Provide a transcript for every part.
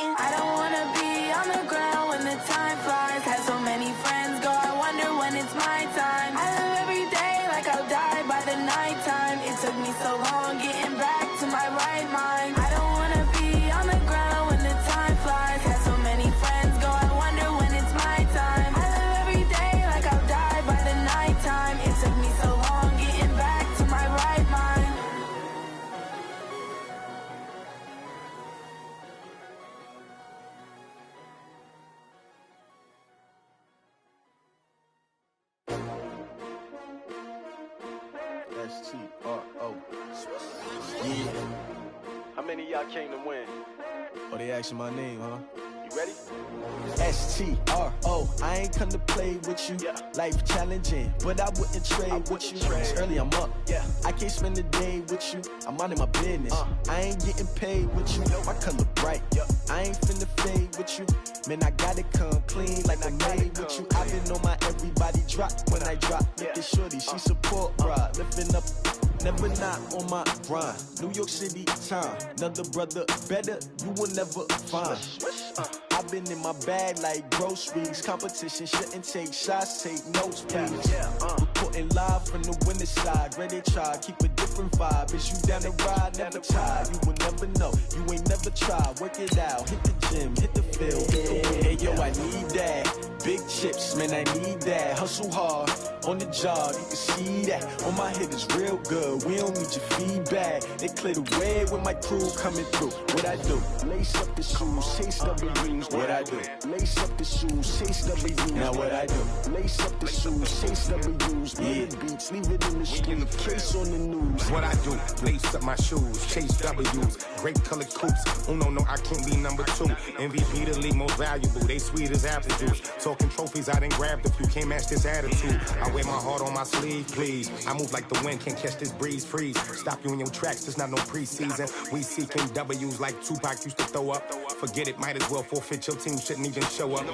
mind. I don't wanna be on the ground when the time flies. Had so many friends go, I wonder when it's my time. I live every day like I'll die by the nighttime. It took me so long getting back to my right mind. I don't wanna be on the ground when the time flies. Had so many friends go, I wonder when it's my time. I live every day like I'll die by the nighttime. It took me so long getting back to my right mind. S-T-R-O. Yeah. How many of y'all came to win? Oh, they asking my name, huh? You ready? S-T-R-O. I ain't come to play with you. Yeah. Life challenging, but I wouldn't trade with you. It's early, I'm up. Yeah. I can't spend the day with you. I'm minding my business. I ain't getting paid with you. My color bright. I ain't finna fade with you. Man, I gotta come clean like I made with you. I've been on my everybody drop when I drop. Look at shorty, she support, bruh. Lifting up. Never not on my grind. New York City time. Another brother better, you will never find. I've been in my bag like groceries. Competition shouldn't take shots, take notes, please. Reporting live from the winning side. Ready to try, keep a different vibe. Is you down the ride, never tired. You will never know, you ain't never tried. Work it out, hit the gym, hit the field, hit the wind. Hey yo, I need that. Big chips, man, I need that. Hustle hard, on the job, you can see that. On my hit is real good, we don't need your feedback. They clear the way when my crew coming through. What I do? Lace up the shoes, chase W's. What I do? Lace up the shoes, chase W's. Now what I do? Lace up the shoes, chase W's. Yeah, beats, leave it in the street, case on the news. What I do? Lace up my shoes, chase W's. Great colored coops. Oh no, I can't be number 2. MVP the league most valuable. They sweet as apple juice. Talking trophies, I done grabbed a few. Can't match this attitude. I wear my heart on my sleeve, please. I move like the wind, can't catch this breeze. Freeze. Stop you in your tracks. There's not no preseason. We seeking W's like Tupac used to throw up. Forget it, might as well forfeit. Your team shouldn't even show up.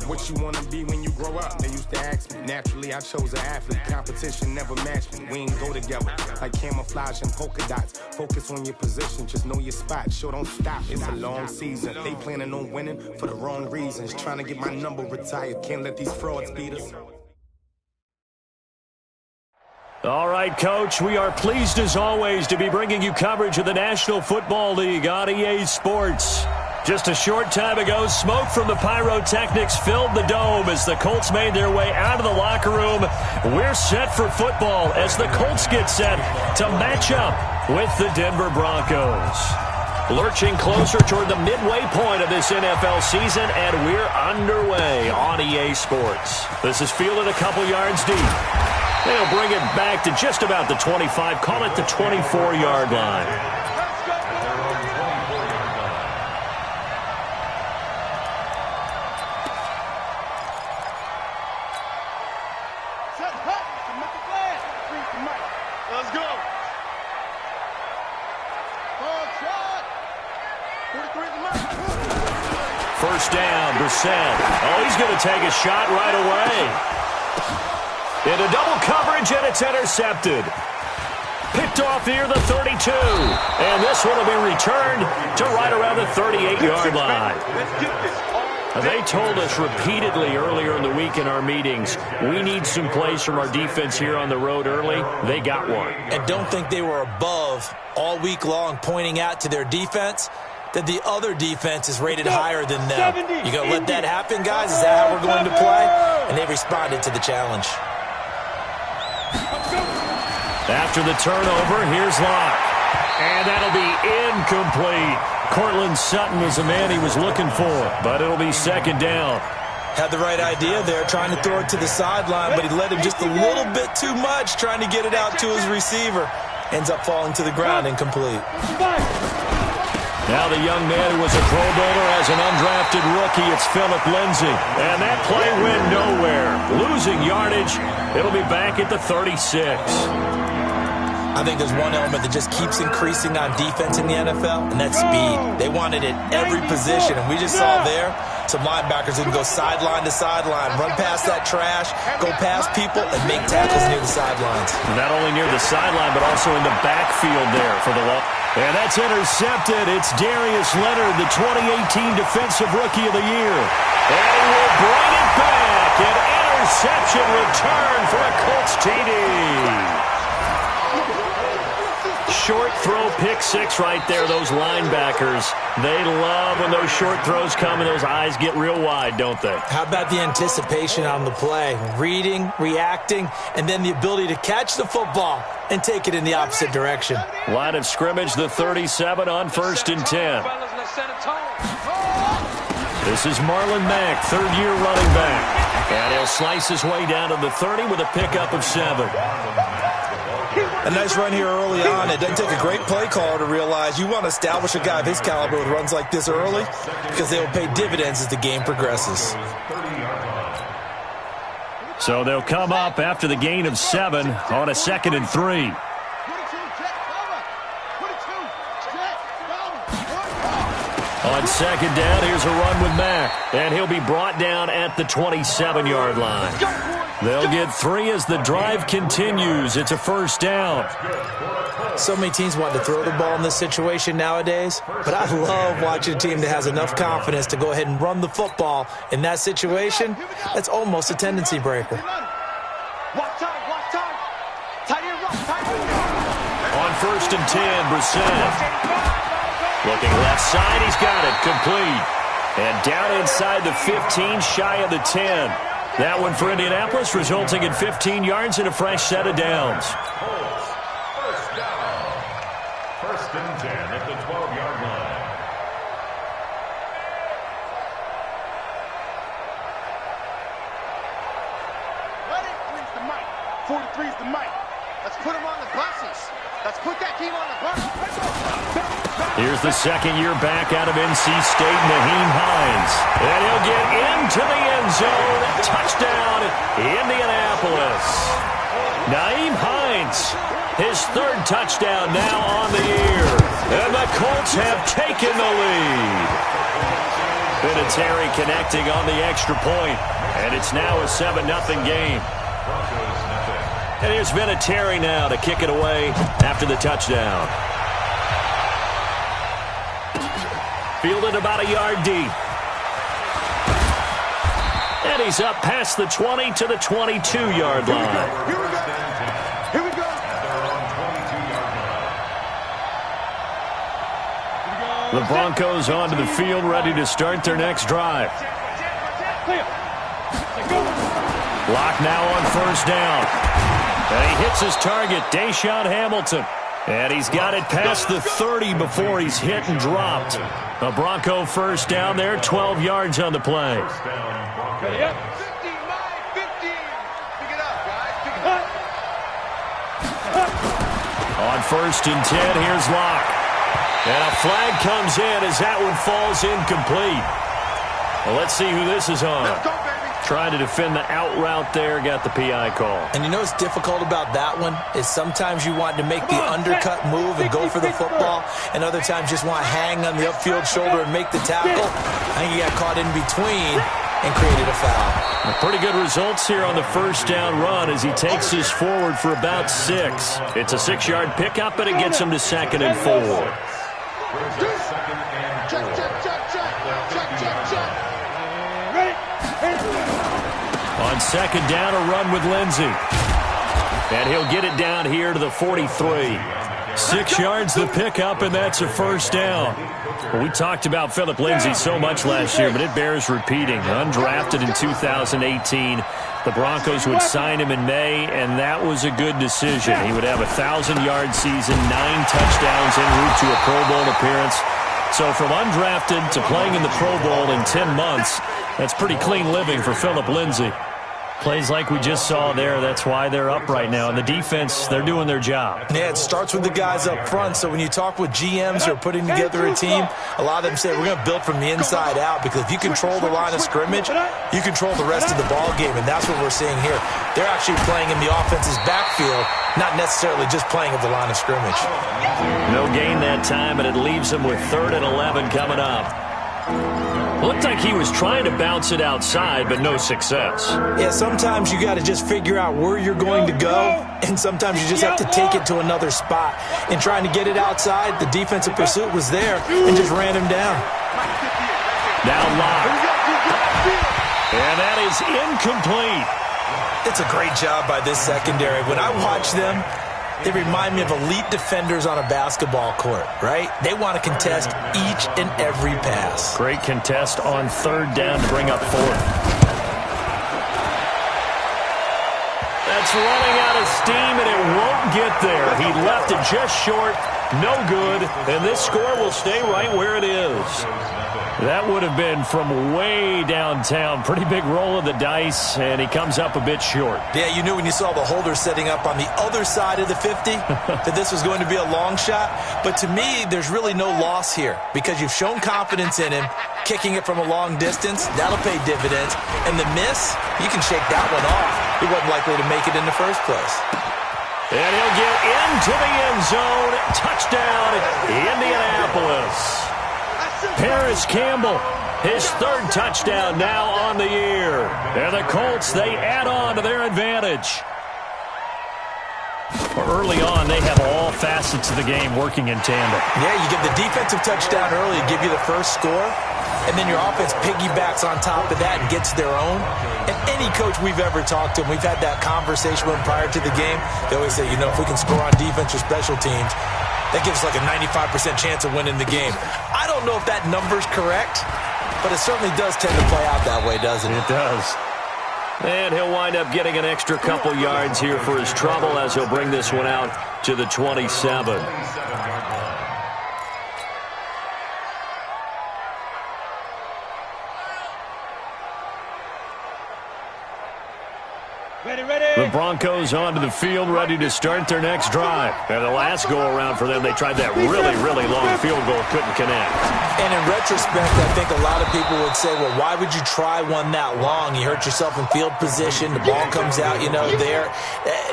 What you wanna be when you grow up? They used to ask me. Naturally, I chose an athlete. Competition never matched me. We ain't go together like camouflage and polka dots. Focus on your position, just know your spot. Sure, don't stop. It's a long season. They planning on winning for the wrong reasons. Trying to get my number retired. Can't let these frauds beat us. All right, Coach, we are pleased as always to be bringing you coverage of the National Football League on EA Sports. Just a short time ago, smoke from the pyrotechnics filled the dome as the Colts made their way out of the locker room. We're set for football as the Colts get set to match up with the Denver Broncos. Lurching closer toward the midway point of this NFL season, and we're underway on EA Sports. This is fielded a couple yards deep. They'll bring it back to just about the 25, call it the 24-yard line. Let's go. First down, Brissett. Oh, he's going to take a shot right away. Into double coverage, and it's intercepted. Picked off near the 32. And this one will be returned to right around the 38-yard line. They told us repeatedly earlier in the week in our meetings, we need some plays from our defense here on the road early. They got one. And don't think they were above all week long pointing out to their defense that the other defense is rated higher than them. You going to let that happen, guys? Is that how we're going to play? And they responded to the challenge. After the turnover, here's Locke. And that'll be incomplete. Cortland Sutton was the man he was looking for, but it'll be second down. Had the right idea there, trying to throw it to the sideline, but he led him just a little bit too much, trying to get it out to his receiver. Ends up falling to the ground incomplete. Now the young man who was a Pro Bowler as an undrafted rookie, it's Phillip Lindsay. And that play went nowhere. Losing yardage. It'll be back at the 36. I think there's one element that just keeps increasing on defense in the NFL, and that's speed. They want it at every position, and we just saw there some linebackers who can go sideline to sideline, run past that trash, go past people, and make tackles near the sidelines. Not only near the sideline, but also in the backfield there for the And that's intercepted. It's Darius Leonard, the 2018 Defensive Rookie of the Year. And he will bring it back. An interception return for a Colts TD. Short throw, pick six right there. Those linebackers, they love when those short throws come and those eyes get real wide, don't they? How about the anticipation on the play? Reading, reacting, and then the ability to catch the football and take it in the opposite direction. Line of scrimmage, the 37 on 1st and 10. This is Marlon Mack, third-year running back. And he'll slice his way down to the 30 with a pickup of 7. A nice run here early on. It doesn't take a great play caller to realize you want to establish a guy of his caliber with runs like this early because they will pay dividends as the game progresses. So they'll come up after the gain of 7 on a 2nd and 3. On 2nd down, here's a run with Mack. And he'll be brought down at the 27-yard line. They'll get 3 as the drive continues. It's a 1st down. So many teams want to throw the ball in this situation nowadays, but I love watching a team that has enough confidence to go ahead and run the football in that situation. That's almost a tendency breaker. On 1st and 10, Brissett. Looking left side, he's got it, complete. And down inside the 15, shy of the 10. That one for Indianapolis, resulting in 15 yards and a fresh set of downs. First down. 1st and 10 at the 12-yard line. Ready? 3's the mic. 43's the mic. Let's put him on the buses. Let's put that team on the bus. Here's the 2nd-year back out of NC State, Nyheim Hines. And he'll get into the end zone. Touchdown, Indianapolis. Nyheim Hines, his 3rd touchdown now on the year. And the Colts have taken the lead. Vinatieri connecting on the extra point. And it's now a 7-0 game. And here's Vinatieri now to kick it away after the touchdown. Fielded about a yard deep. And he's up past the 20 to the 22-yard line. Here we go. Here we go. The Broncos onto the field, ready to start their next drive. Lock now on 1st down. And he hits his target, Deshaun Hamilton. And he's got it past the 30 before he's hit and dropped. A Bronco 1st down there, 12 yards on the play. 15, 15. Pick it up, guys. Pick it up. On 1st and 10, here's Locke. And a flag comes in as that one falls incomplete. Well, let's see who this is on. Let's go, baby. Trying to defend the out route there, got the PI call. And you know what's difficult about that one is sometimes you want to make the undercut move and go for the football, and other times just want to hang on the upfield shoulder and make the tackle. I think he got caught in between and created a foul. Pretty good results here on the 1st down run as he takes this forward for about 6. It's a 6-yard pickup, and it gets him to 2nd and 4. Check, check, check, check. Check, check, check. Ready? On 2nd down, a run with Lindsey. And he'll get it down here to the 43. 6 yards the pickup, and that's a 1st down. Well, we talked about Philip Lindsey so much last year, but it bears repeating. Undrafted in 2018. The Broncos would sign him in May, and that was a good decision. He would have a 1,000-yard season, 9 touchdowns en route to a Pro Bowl appearance. So from undrafted to playing in the Pro Bowl in 10 months, that's pretty clean living for Philip Lindsey. Plays like we just saw there, that's why they're up right now. And the defense, they're doing their job. Yeah, it starts with the guys up front. So when you talk with GMs who are putting together a team, a lot of them say we're going to build from the inside out, because if you control the line of scrimmage, you control the rest of the ball game, and that's what we're seeing here. They're actually playing in the offense's backfield, not necessarily just playing at the line of scrimmage. No gain that time, and it leaves them with 3rd and 11 coming up. Looked like he was trying to bounce it outside, but no success. Yeah, sometimes you got to just figure out where you're going to go, and sometimes you just have to take it to another spot. In trying to get it outside, the defensive pursuit was there and just ran him down. Now Locke. And that is incomplete. It's a great job by this secondary. When I watch them, they remind me of elite defenders on a basketball court, right? They want to contest each and every pass. Great contest on third down to bring up fourth. That's running out of steam, and it won't get there. He left it just short. No good. And this score will stay right where it is. That would have been from way downtown. Pretty big roll of the dice, and he comes up a bit short. Yeah, you knew when you saw the holder setting up on the other side of the 50 that this was going to be a long shot. But to me, there's really no loss here because you've shown confidence in him. Kicking it from a long distance, that'll pay dividends. And the miss, you can shake that one off. He wasn't likely to make it in the first place. And he'll get into the end zone. Touchdown, Indianapolis. Paris Campbell, his third touchdown now on the year. And the Colts, they add on to their advantage. Early on, they have all facets of the game working in tandem. Yeah, you give the defensive touchdown early to give you the first score, and then your offense piggybacks on top of that and gets their own. And any coach we've ever talked to, and we've had that conversation with them prior to the game, they always say, you know, if we can score on defense or special teams, that gives us like a 95% chance of winning the game. I don't know if that number's correct, but it certainly does tend to play out that way, doesn't it? It does. And he'll wind up getting an extra couple yards here for his trouble as he'll bring this one out to the 27. The Broncos onto the field, ready to start their next drive. And the last go-around for them, they tried that really, really long field goal, couldn't connect. And in retrospect, I think a lot of people would say, well, why would you try one that long? You hurt yourself in field position. The ball comes out, you know, there.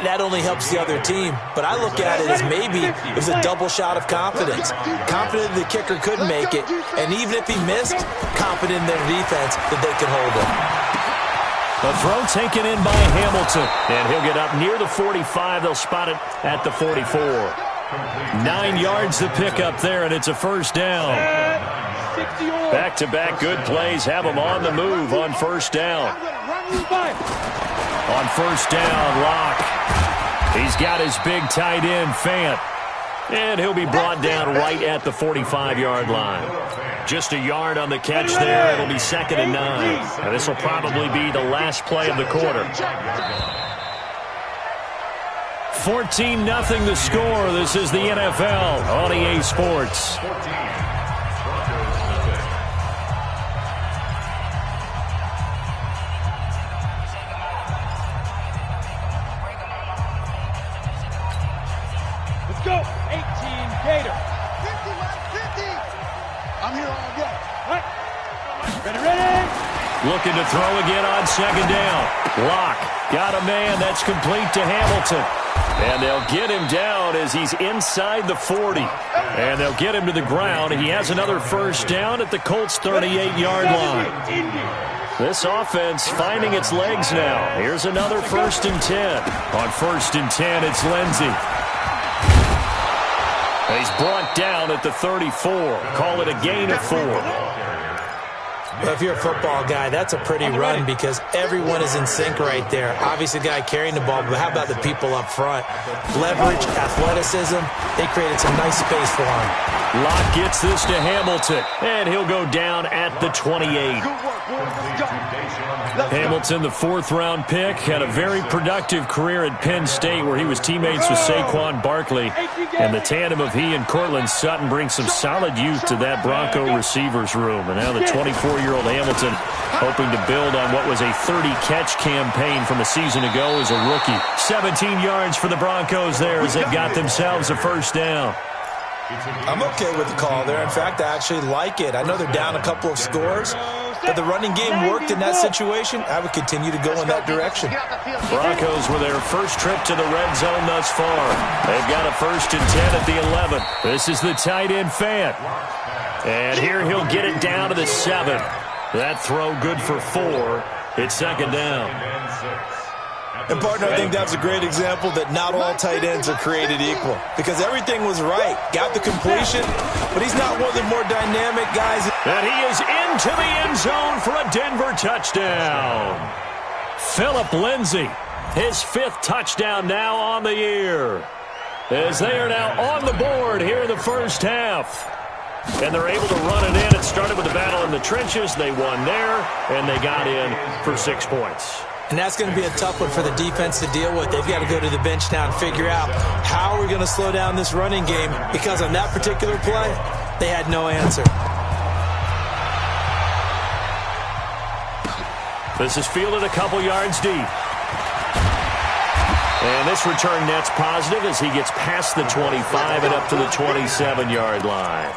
That only helps the other team. But I look at it as maybe it was a double shot of confidence. Confident the kicker could make it. And even if he missed, confident in their defense that they could hold him. A throw taken in by Hamilton. And he'll get up near the 45. They'll spot it at the 44. 9 yards to pick up there, and it's a first down. Back-to-back good plays have him on the move on first down. On first down, Locke. He's got his big tight end, Fant. And he'll be brought down right at the 45-yard line. Just a yard on the catch there. It'll be 2nd and 9. And this will probably be the last play of the quarter. 14-0 the score. This is the NFL on EA Sports. Let's go. 18 Gator. 50. I'm here all day. Right. Ready. Looking to throw again on 2nd down. Locke got a man. That's complete to Hamilton. And they'll get him down as he's inside the 40. And they'll get him to the ground. He has another first down at the Colts' 38-yard line. This offense finding its legs now. Here's another 1st and 10. On 1st and 10, it's Lindsey. He's brought down at the 34. Call it a gain of 4. Well, if you're a football guy, that's a pretty run because everyone is in sync right there. Obviously, the guy carrying the ball, but how about the people up front? Leverage, athleticism, they created some nice space for him. Locke gets this to Hamilton, and he'll go down at the 28. Hamilton, the 4th-round pick, had a very productive career at Penn State where he was teammates with Saquon Barkley. And the tandem of he and Cortland Sutton brings some solid youth to that Bronco receivers room. And now the 24-year-old Hamilton hoping to build on what was a 30-catch campaign from a season ago as a rookie. 17 yards for the Broncos there as they've got themselves a first down. I'm okay with the call there. In fact, I actually like it. I know they're down a couple of scores, but the running game worked in that situation. I would continue to go in that direction. Broncos with their first trip to the red zone thus far. They've got a 1st and 10 at the 11. This is the tight end, Fant. And here he'll get it down to the 7. That throw good for 4. It's second down. And, partner, I think that's a great example that not all tight ends are created equal because everything was right. Got the completion, but he's not one of the more dynamic guys. And he is into the end zone for a Denver touchdown. Phillip Lindsay, his 5th touchdown now on the year, as they are now on the board here in the first half. And they're able to run it in. It started with the battle in the trenches. They won there, and they got in for 6 points. And that's going to be a tough one for the defense to deal with. They've got to go to the bench now and figure out how are we going to slow down this running game, because on that particular play, they had no answer. This is fielded a couple yards deep. And this return net's positive as he gets past the 25 and up to the 27-yard line.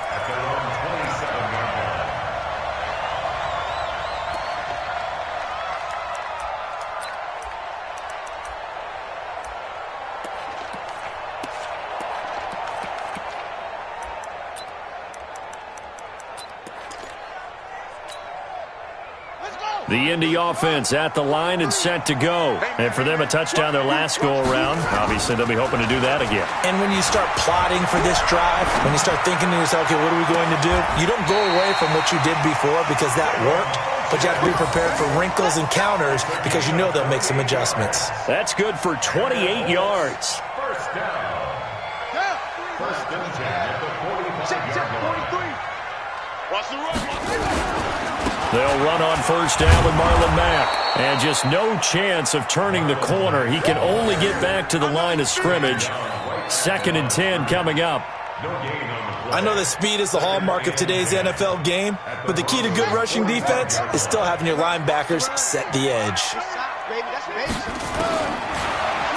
The Indy offense at the line and set to go. And for them, a touchdown their last go-around. Obviously, they'll be hoping to do that again. And when you start plotting for this drive, when you start thinking to yourself, okay, what are we going to do? You don't go away from what you did before because that worked, but you have to be prepared for wrinkles and counters because you know they'll make some adjustments. That's good for 28 yards. First down. First and 10 at the 45-yard line. Watch the run. They'll run on first down with Marlon Mack. And just no chance of turning the corner. He can only get back to the line of scrimmage. 2nd and 10 coming up. I know that speed is the hallmark of today's NFL game, but the key to good rushing defense is still having your linebackers set the edge.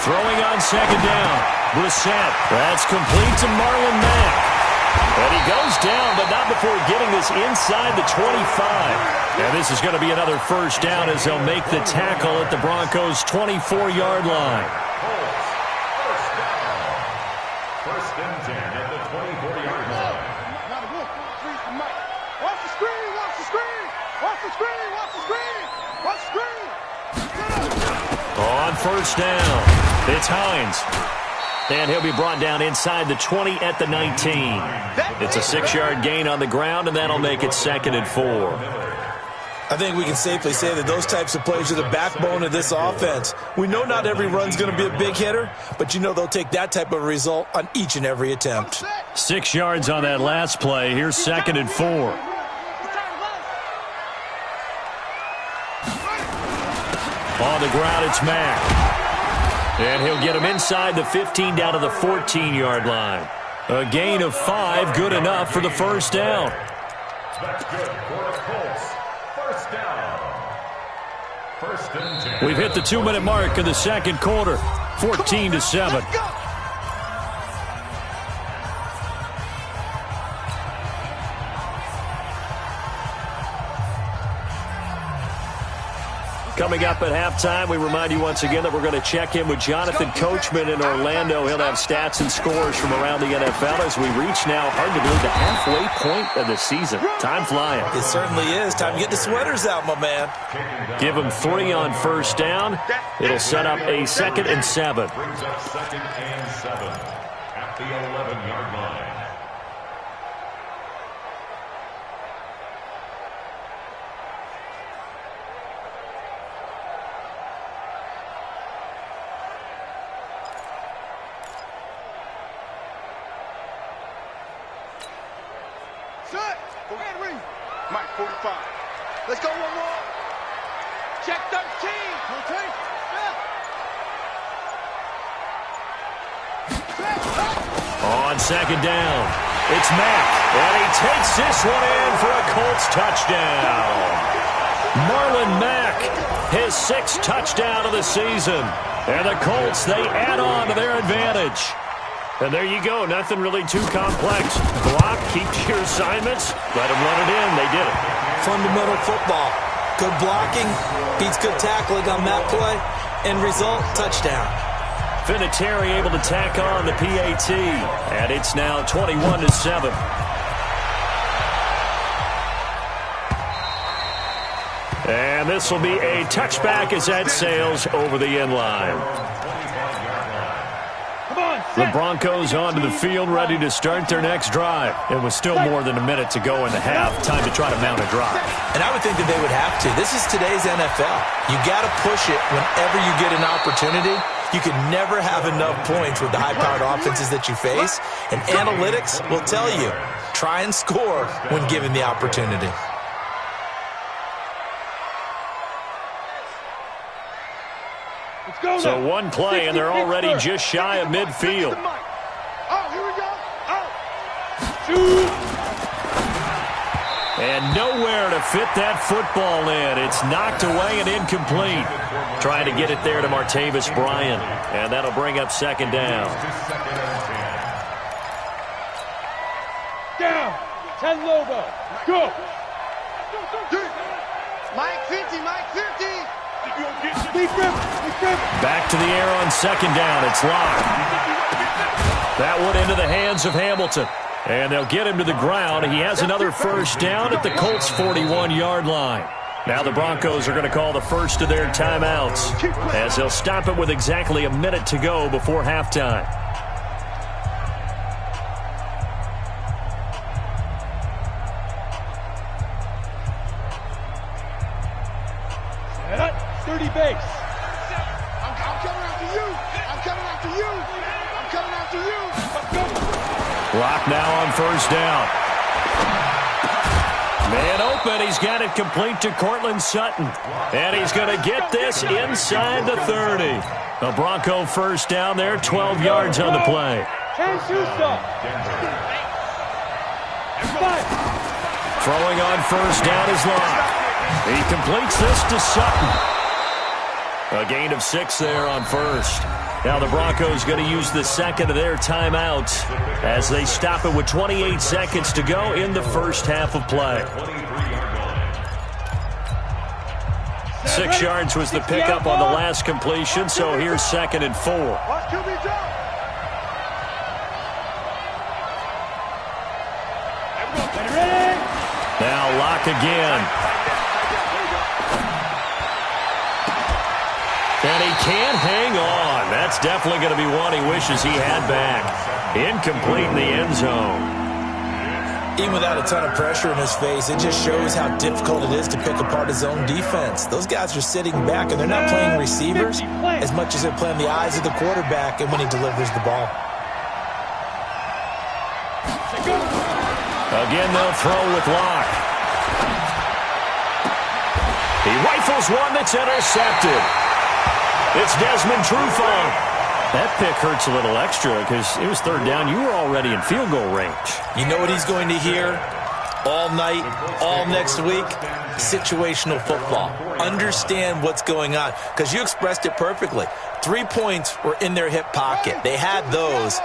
Throwing on second down. Brissett. That's complete to Marlon Mack. And he goes down, but not before getting this inside the 25. And this is going to be another first down as they'll make the tackle at the Broncos' 24-yard line. First and 10 at the 24-yard line. Watch the screen, watch the screen, watch the screen, watch the screen, watch the screen. On first down, it's Hines. And he'll be brought down inside the 20 at the 19. It's a 6-yard gain on the ground, and that'll make it 2nd and 4. I think we can safely say that those types of plays are the backbone of this offense. We know not every run's going to be a big hitter, but you know they'll take that type of result on each and every attempt. 6 yards on that last play. Here's 2nd and 4. On the ground, it's Mack. And he'll get him inside the 15 down to the 14-yard line. A gain of 5, good enough for the first down. That's good for the Colts. First down. First and 10. We've hit the 2-minute mark in the second quarter. 14-7. Coming up at halftime, we remind you once again that we're going to check in with Jonathan Coachman in Orlando. He'll have stats and scores from around the NFL as we reach now, hard to believe, the halfway point of the season. Time flying. It certainly is. Time to get the sweaters out, my man. Give him 3 on first down. It'll set up a 2nd and 7. Brings up 2nd and 7 at the 11-yard line. Mike, 45. Let's go one more. Check 13. On second down, it's Mack. And he takes this one in for a Colts touchdown. Marlon Mack, his 6th touchdown of the season. And the Colts, they add on to their advantage. And there you go. Nothing really too complex. Block, keep your assignments, let them run it in. They did it. Fundamental football. Good blocking beats good tackling on that play. End result, touchdown. Vinatieri able to tack on the PAT. And it's now 21-7. And this will be a touchback as that sails over the end line. The Broncos onto the field, ready to start their next drive. It was still more than a minute to go in the half. Time to try to mount a drive. And I would think that they would have to. This is today's NFL. You got to push it whenever you get an opportunity. You can never have enough points with the high-powered offenses that you face. And analytics will tell you, try and score when given the opportunity. So one play, and they're already just shy of midfield. Oh, here we go. And nowhere to fit that football in. It's knocked away and incomplete. Trying to get it there to Martavis Bryant. And that'll bring up second down. Down. 10 Lobo. Go. Mike 50, Mike 50. Back to the air on second down. It's locked. That one into the hands of Hamilton. And they'll get him to the ground. He has another first down at the Colts' 41-yard line. Now the Broncos are going to call the first of their timeouts, as they'll stop it with exactly a minute to go before halftime. Dirty base. I'm coming after you. I'm coming after you. I'm coming after you. Let's go. Lock now on first down. Man open. He's got it complete to Cortland Sutton. And he's going to get this inside the 30. The Bronco first down there, 12 yards on the play. Throwing on first down is Locke. He completes this to Sutton. A gain of 6 there on first. Now the Broncos going to use the second of their timeouts as they stop it with 28 seconds to go in the first half of play. 6 yards was the pickup on the last completion, so here's 2nd and 4. Now Locke again. And he can't hang on. That's definitely going to be one he wishes he had back. Incomplete in the end zone. Even without a ton of pressure in his face, it just shows how difficult it is to pick apart his own defense. Those guys are sitting back, and they're not playing receivers as much as they're playing the eyes of the quarterback and when he delivers the ball. Again, they'll throw with Locke. He rifles one that's intercepted. It's Desmond Trufant. That pick hurts a little extra because it was third down. You were already in field goal range. You know what he's going to hear all night, all next week? Situational football. Understand what's going on because you expressed it perfectly. 3 points were in their hip pocket. They had those.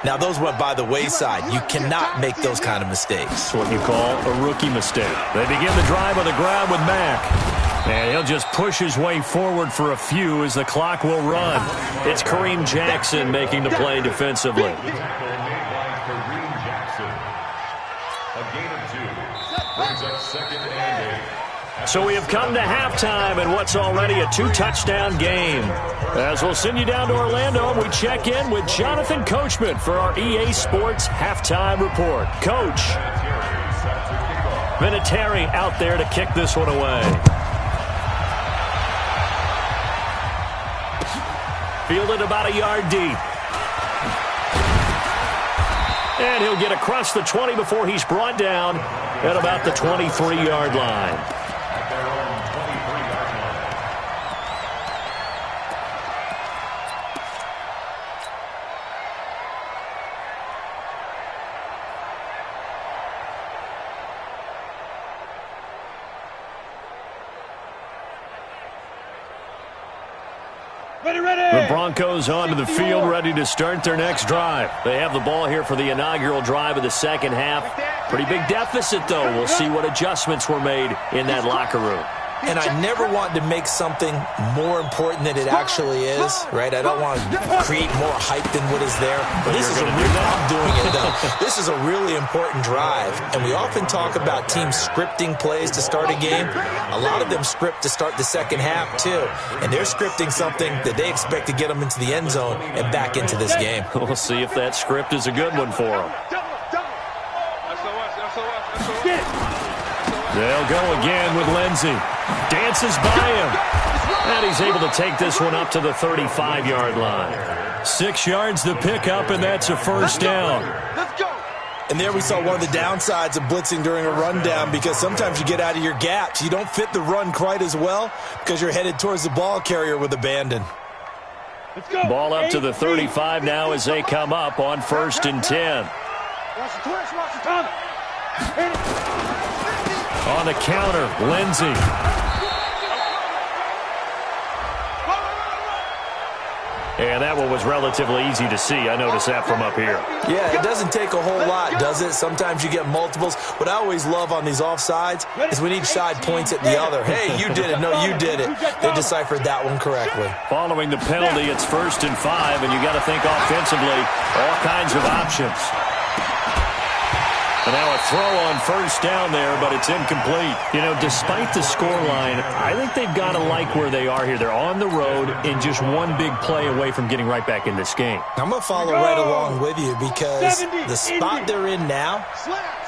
Now, those went by the wayside. You cannot make those kind of mistakes. It's what you call a rookie mistake. They begin the drive on the ground with Mack. And he'll just push his way forward for a few as the clock will run. It's Kareem Jackson making the play defensively. So we have come to halftime in what's already a 2-touchdown game. As we'll send you down to Orlando, we check in with Jonathan Coachman for our EA Sports Halftime Report. Coach, Vinatieri out there to kick this one away. Fielded about a yard deep. And he'll get across the 20 before he's brought down at about the 23-yard line. The Broncos onto the field, ready to start their next drive. They have the ball here for the inaugural drive of the second half. Pretty big deficit, though. We'll see what adjustments were made in that locker room. and I never want to make something more important than it actually is, right? I don't want to create more hype than what is there. But this is a real, I'm doing it, though. This is a really important drive, and we often talk about teams scripting plays to start a game. A lot of them script to start the second half, too, and they're scripting something that they expect to get them into the end zone and back into this game. We'll see if that script is a good one for them. They'll go again with Lindsey. Dances by him. And he's able to take this one up to the 35-yard line. 6 yards the pickup, and that's a first down. Let's go. And there we saw one of the downsides of blitzing during a rundown, because sometimes you get out of your gaps. You don't fit the run quite as well because you're headed towards the ball carrier with abandon. Let's go. Ball up to the 35 now as they come up on 1st and 10. Watch the twist, watch the time. On the counter, Lindsey. And that one was relatively easy to see. I noticed that from up here. Yeah, it doesn't take a whole lot, does it? Sometimes you get multiples. What I always love on these offsides is when each side points at the other. Hey, you did it. No, you did it. They deciphered that one correctly. Following the penalty, it's 1st and 5, and you got to think offensively, all kinds of options. And now a throw on 1st down there, but it's incomplete. You know, despite the scoreline, I think they've got to like where they are here. They're on the road and just one big play away from getting right back in this game. I'm going to follow right along with you, because the spot they're in now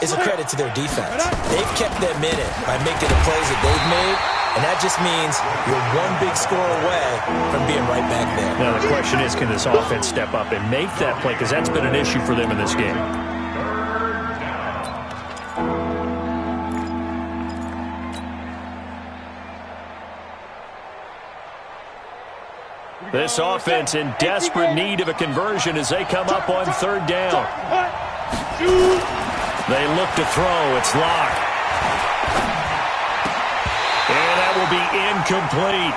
is a credit to their defense. They've kept them in it by making the plays that they've made, and that just means you're one big score away from being right back there. Now the question is, can this offense step up and make that play? Because that's been an issue for them in this game. This offense in desperate need of a conversion as they come up on 3rd down. They look to throw. It's locked. And that will be incomplete.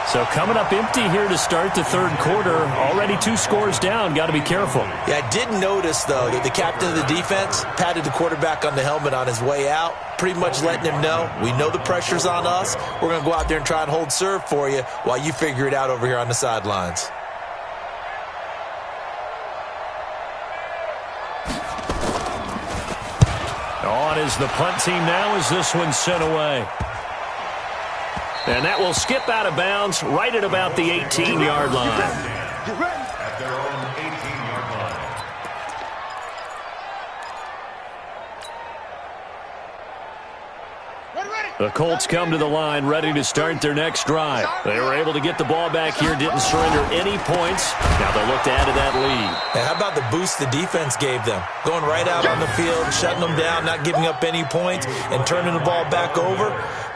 So coming up empty here to start the 3rd quarter. Already 2 scores down. Got to be careful. Yeah, I did notice, though, that the captain of the defense patted the quarterback on the helmet on his way out, pretty much letting him know, we know the pressure's on us. We're going to go out there and try and hold serve for you while you figure it out over here on the sidelines. On is the punt team now as this one's sent away. And that will skip out of bounds right at about the 18-yard line. At their own 18-yard line. The Colts come to the line ready to start their next drive. They were able to get the ball back here, didn't surrender any points. Now they'll look to add to that lead. And how about the boost the defense gave them? Going right out on the field, shutting them down, not giving up any points, and turning the ball back over.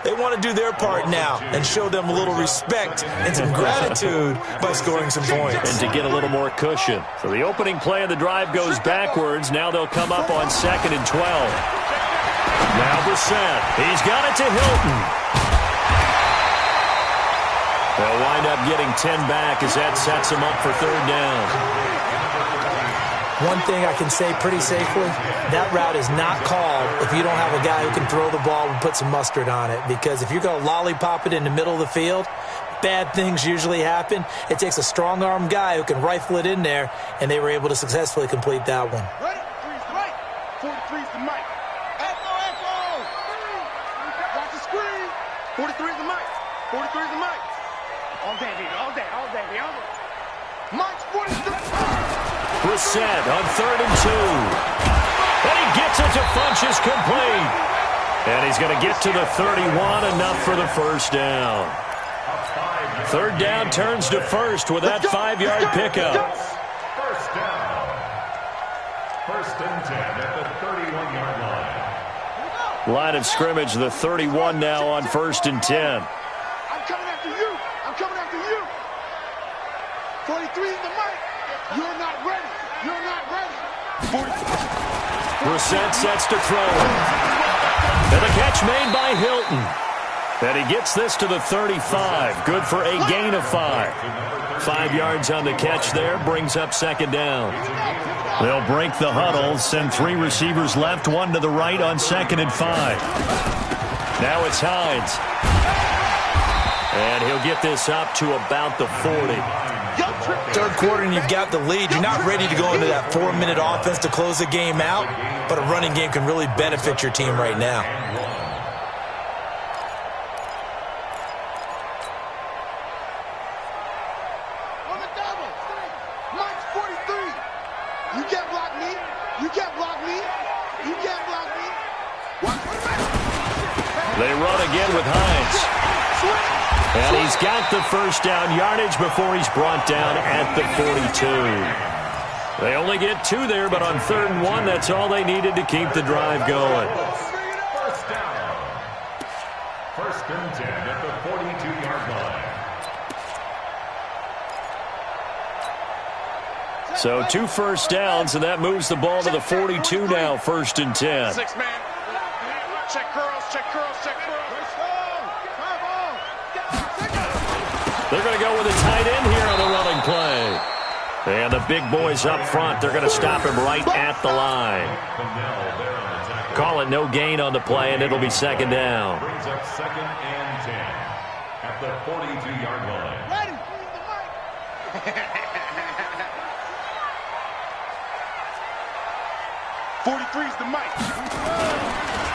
They want to do their part now and show them a little respect and some gratitude by scoring some points. And to get a little more cushion. So the opening play of the drive goes backwards. Now they'll come up on 2nd and 12. Now Brissett. He's got it to Hilton. They'll wind up getting 10 back as that sets them up for 3rd down. One thing I can say pretty safely, that route is not called if you don't have a guy who can throw the ball and put some mustard on it. Because if you're going to lollipop it in the middle of the field, bad things usually happen. It takes a strong-arm guy who can rifle it in there, and they were able to successfully complete that one. Ready? 3's the right. 43's the mic. Echo, echo. Watch the screen. 43's the mic. 43's the mic. All day, baby. All day, all day, baby. All day. Mike's 43. Brissett on 3rd and 2. And he gets it to Funchess complete. And he's going to get to the 31, enough for the first down. 3rd down turns to 1st with that 5-yard pickup. First down. 1st and 10 at the 31-yard line. Line of scrimmage, the 31 now on 1st and 10. I'm coming after you. I'm coming after you. 43 in the mic. You're not ready. You're not ready. Brissett sets to throw. And the catch made by Hilton. And he gets this to the 35. Good for a gain of 5. 5 yards on the catch there. Brings up 2nd down. They'll break the huddle. Send 3 receivers left, 1 to the right on 2nd and 5. Now it's Hines. And he'll get this up to about the 40. Third quarter and you've got the lead. You're not ready to go into that 4-minute offense to close the game out, but a running game can really benefit your team right now. On the double. Mike's 43. You can't block me. You can't block me. You can't block me. They run again with Hines. And he's got the first down yardage before he's brought down at the 42. They only get 2 there, but on 3rd and 1, that's all they needed to keep the drive going. First down. 1st and 10 at the 42-yard line. So 2 first downs, and that moves the ball to the 42 now, 1st and 10. 6 man. Check curls, check curls, check curls. They're going to go with a tight end here on the running play. And the big boys up front, they're going to stop him right at the line. Call it no gain on the play, and it'll be 2nd down. Brings up 2nd and 10 at the 42-yard line. Ready? 43's the mic.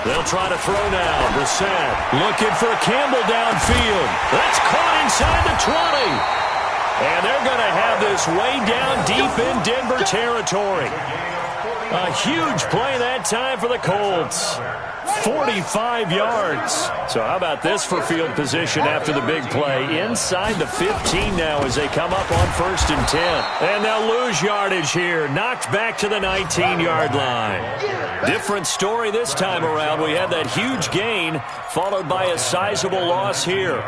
They'll try to throw now. Brissett looking for Campbell downfield. That's caught inside the 20. And they're going to have this way down deep in Denver territory. A huge play that time for the Colts. 45 yards. So how about this for field position after the big play? Inside the 15 now as they come up on 1st and 10. And they'll lose yardage here. Knocked back to the 19-yard line. Different story this time around. We had that huge gain followed by a sizable loss here.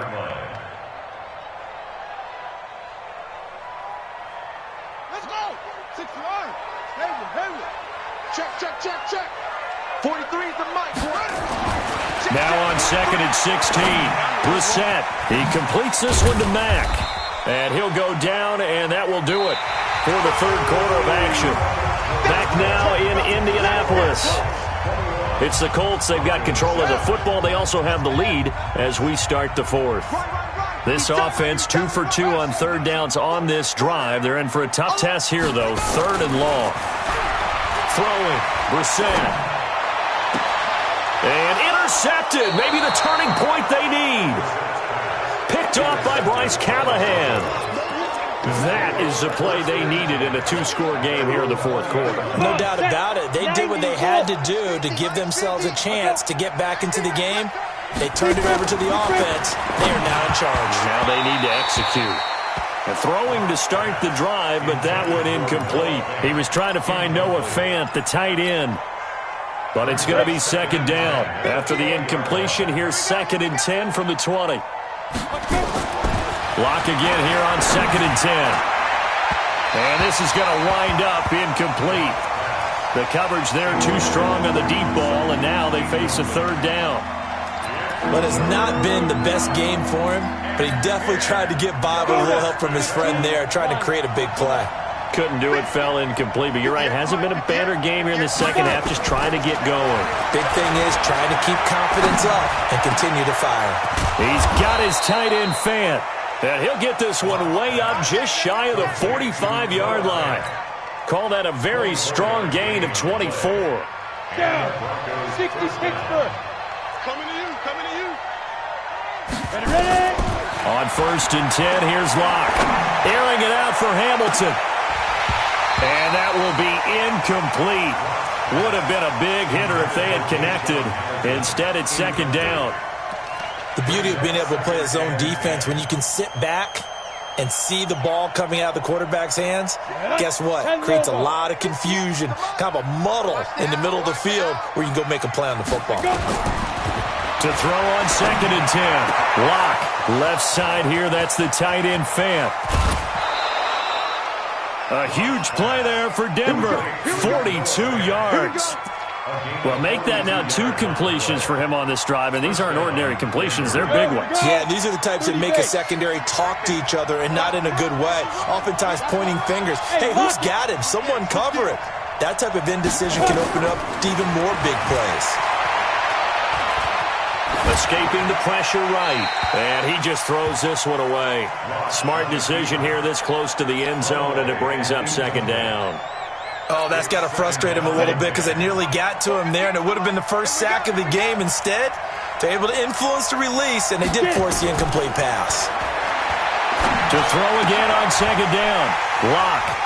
Let's go. 6-1. Hayward. Check. 43's the mic. Now on 2nd and 16. Brissett. He completes this one to Mack. And he'll go down, and that will do it for the 3rd quarter of action. Back now in Indianapolis. It's the Colts. They've got control of the football. They also have the lead as we start the 4th. This offense 2 for 2 on 3rd downs on this drive. They're in for a tough test here, though. 3rd and long. Throwing. Brissett. And intercepted. Maybe the turning point they need. Picked off by Bryce Callahan. That is the play they needed in a 2-score game here in the 4th quarter. No doubt about it. They did what they had to do to give themselves a chance to get back into the game. They turned it over to the offense. They are now in charge. Now they need to execute. And throwing to start the drive, but that one incomplete. He was trying to find Noah Fant, the tight end. But it's going to be 2nd down. After the incompletion, here's 2nd and 10 from the 20. Block again here on 2nd and 10. And this is going to wind up incomplete. The coverage there too strong on the deep ball, and now they face a 3rd down. But it's not been the best game for him, but he definitely tried to get by with a little help from his friend there, trying to create a big play. Couldn't do it, fell incomplete. But you're right, hasn't been a banner game here in the 2nd half, just trying to get going. Big thing is trying to keep confidence up and continue to fire. He's got his tight end Fant. And he'll get this one way up just shy of the 45-yard line. Call that a very strong gain of 24. Down. 66-foot. Coming to you. Ready. On 1st and 10, here's Locke. Airing it out for Hamilton. And that will be incomplete. Would have been a big hitter if they had connected. Instead, it's 2nd down. The beauty of being able to play a zone defense, when you can sit back and see the ball coming out of the quarterback's hands, guess what? Creates a lot of confusion, kind of a muddle in the middle of the field where you can go make a play on the football. To throw on 2nd and 10. Locke, left side here. That's the tight end Fant. A huge play there for Denver. 42 yards. Well, make that now 2 completions for him on this drive, and these aren't ordinary completions. They're big ones. Yeah, these are the types that make a secondary talk to each other and not in a good way. Oftentimes pointing fingers. Hey, who's got him? Someone cover it. That type of indecision can open up to even more big plays. Escaping the pressure right. And he just throws this one away. Smart decision here this close to the end zone, and it brings up second down. Oh, that's got to frustrate him a little bit because they nearly got to him there, and it would have been the first sack of the game. Instead, they're able to influence the release, and they did force the incomplete pass. To throw again on second down. Lock.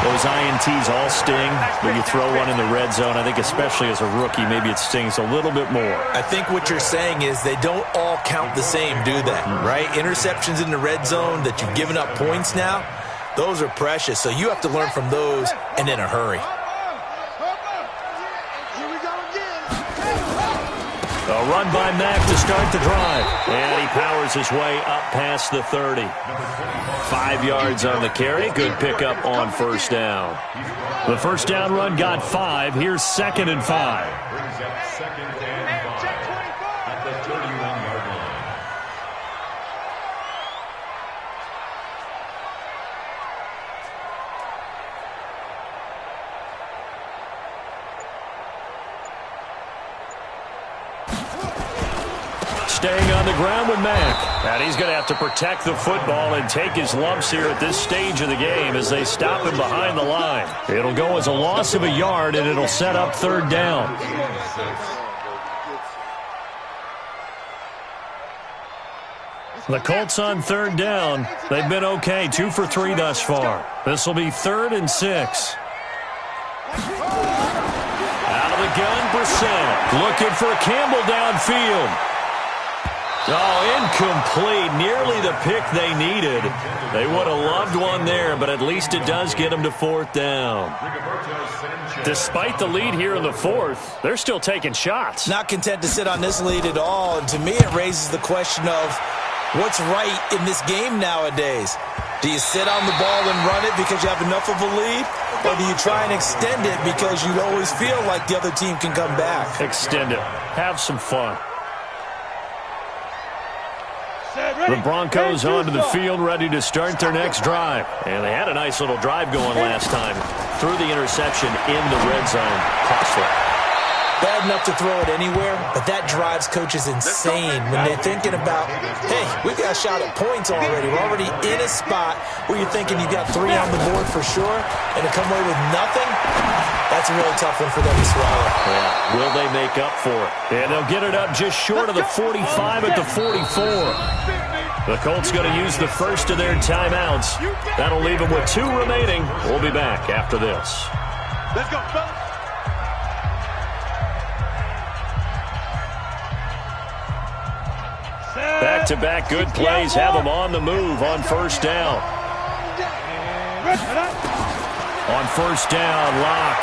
Those INTs all sting, but you throw one in the red zone. I think especially as a rookie, maybe it stings a little bit more. I think what you're saying is they don't all count the same, do they? Right? Interceptions in the red zone that you've given up points now, those are precious. So you have to learn from those and in a hurry. A run by Mack to start the drive. And he powers his way up past the 30. 5 yards on the carry. Good pickup on first down. The first down run got 5. Here's 2nd and 5. Brings up 2nd and 5 at the 31-yard line. Staying on the ground with Mack. And he's going to have to protect the football and take his lumps here at this stage of the game as they stop him behind the line. It'll go as a loss of a yard, and it'll set up third down. The Colts on third down. They've been okay, 2 for 3 thus far. This will be 3rd and 6. Out of the gun, Brissett. Looking for Campbell downfield. Oh, incomplete. Nearly the pick they needed. They would have loved one there, but at least it does get them to 4th down. Despite the lead here in the 4th, they're still taking shots. Not content to sit on this lead at all, and to me it raises the question of what's right in this game nowadays. Do you sit on the ball and run it because you have enough of a lead, or do you try and extend it because you always feel like the other team can come back? Extend it. Have some fun. The Broncos onto the field, ready to start their next drive. And they had a nice little drive going last time. Threw the interception in the red zone. Costly. Bad enough to throw it anywhere, but that drives coaches insane when they're thinking about, hey, we've got a shot at points already. We're already in a spot where you're thinking you've got 3 on the board for sure, and to come away with nothing, that's a really tough one for them to swallow. Yeah. Will they make up for it? And they'll get it up just short of the 45 at the 44. The Colts going to use the first of their timeouts. That'll leave them with 2 remaining. We'll be back after this. Let's go, fellas. Back-to-back good plays have them on the move on first down. On first down, Lock.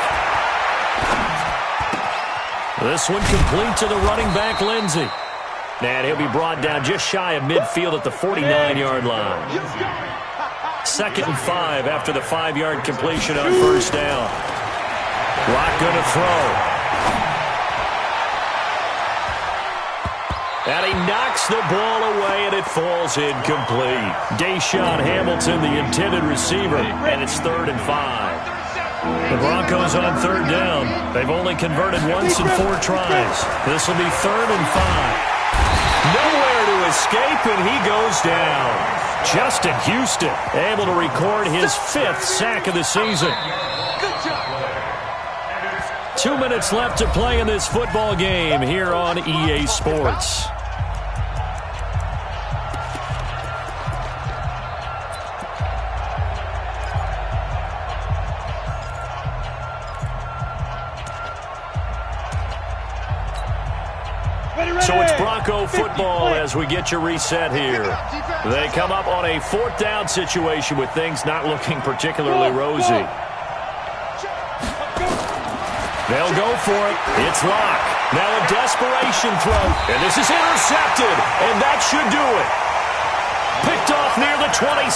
This one complete to the running back, Lindsey. And he'll be brought down just shy of midfield at the 49-yard line. 2nd and 5 after the 5-yard completion on first down. Lock going to throw. And he knocks the ball away, and it falls incomplete. Deshaun Hamilton, the intended receiver, and it's 3rd and 5. The Broncos on third down. They've only converted once in 4 tries. This will be 3rd and 5. Nowhere to escape, and he goes down. Justin Houston able to record his 5th sack of the season. 2 minutes left to play in this football game here on EA Sports. So it's Bronco football as we get you reset here. They come up on a 4th down situation with things not looking particularly rosy. They'll go for it. It's Lock. Now a desperation throw. And this is intercepted. And that should do it. Picked off near the 26.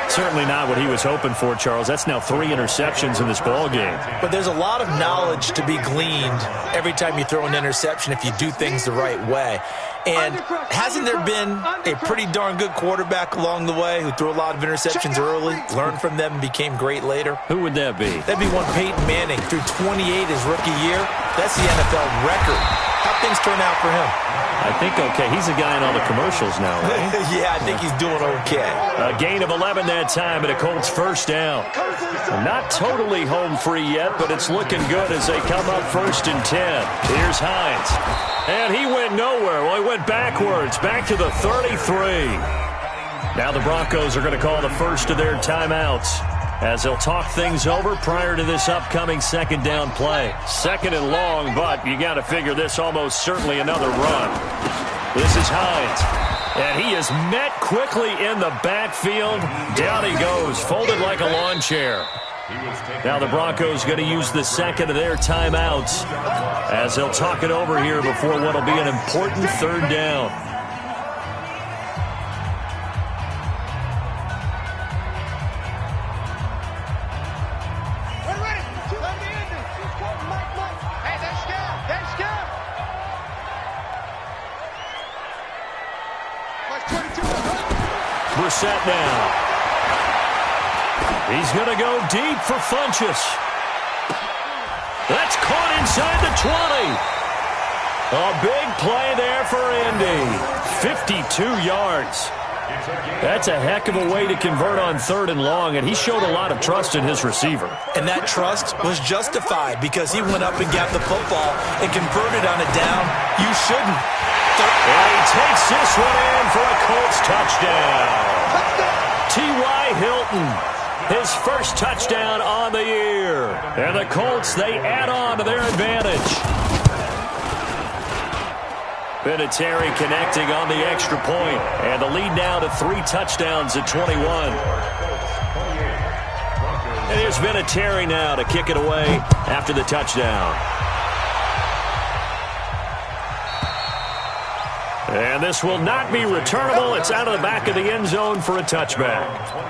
Certainly not what he was hoping for, Charles. That's now 3 interceptions in this ball game. But there's a lot of knowledge to be gleaned every time you throw an interception if you do things the right way. And hasn't there been a pretty darn good quarterback along the way who threw a lot of interceptions early, learned from them, and became great later? Who would that be? That'd be one Peyton Manning. Threw 28 his rookie year. That's the NFL record. How'd things turn out for him? I think okay. He's a guy in all the commercials now, right? Yeah, I think he's doing okay. A gain of 11 that time, and a Colts first down. Not totally home free yet, but it's looking good as they come up 1st and 10. Here's Hines. And he went nowhere. Well, he went backwards, back to the 33. Now the Broncos are going to call the first of their timeouts as they'll talk things over prior to this upcoming 2nd down play. 2nd and long, but you got to figure this almost certainly another run. This is Hines. And he is met quickly in the backfield. Down he goes, folded like a lawn chair. Now the Broncos going to use the 2nd of their timeouts as they'll talk it over here before what will be an important 3rd down. Brissett now. He's going to go deep for Funchess. That's caught inside the 20. A big play there for Indy. 52 yards. That's a heck of a way to convert on 3rd and long, and he showed a lot of trust in his receiver. And that trust was justified because he went up and got the football and converted on a down. You shouldn't. And he takes this one in for a Colts touchdown. T.Y. Hilton, his first touchdown on the year. And the Colts, they add on to their advantage. Vinatieri connecting on the extra point. And the lead now to 3 touchdowns at 21. And here's Vinatieri now to kick it away after the touchdown. And this will not be returnable. It's out of the back of the end zone for a touchback.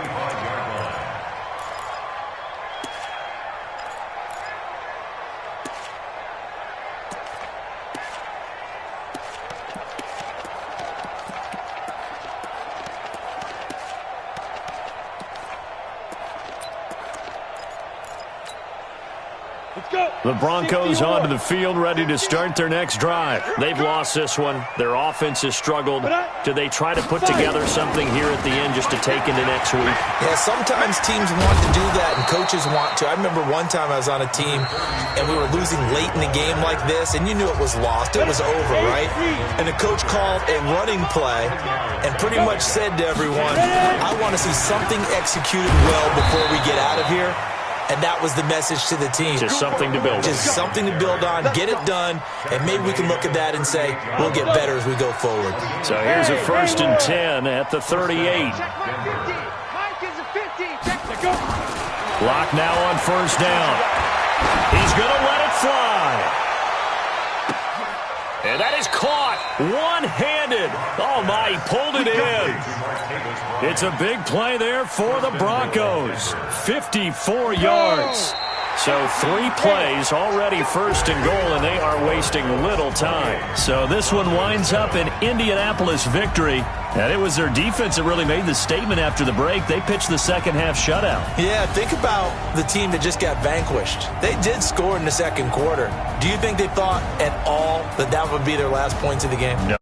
The Broncos onto the field, ready to start their next drive. They've lost this one. Their offense has struggled. Do they try to put together something here at the end just to take into next week? Yeah, sometimes teams want to do that and coaches want to. I remember one time I was on a team and we were losing late in a game like this, and you knew it was lost. It was over, right? And the coach called a running play and pretty much said to everyone, I want to see something executed well before we get out of here. And that was the message to the team. Just something to build on. Just something to build on, get it done, and maybe we can look at that and say, we'll get better as we go forward. So here's a 1st and 10 at the 38. Clock now on 1st down. He's going to let it fly. And that is caught one-handed. Oh, my, he pulled it in. It's a big play there for the Broncos. 54 yards. So 3 plays, already 1st and goal, and they are wasting little time. So this one winds up an Indianapolis victory. And it was their defense that really made the statement after the break. They pitched the second half shutout. Yeah, think about the team that just got vanquished. They did score in the 2nd quarter. Do you think they thought at all that that would be their last points of the game? No.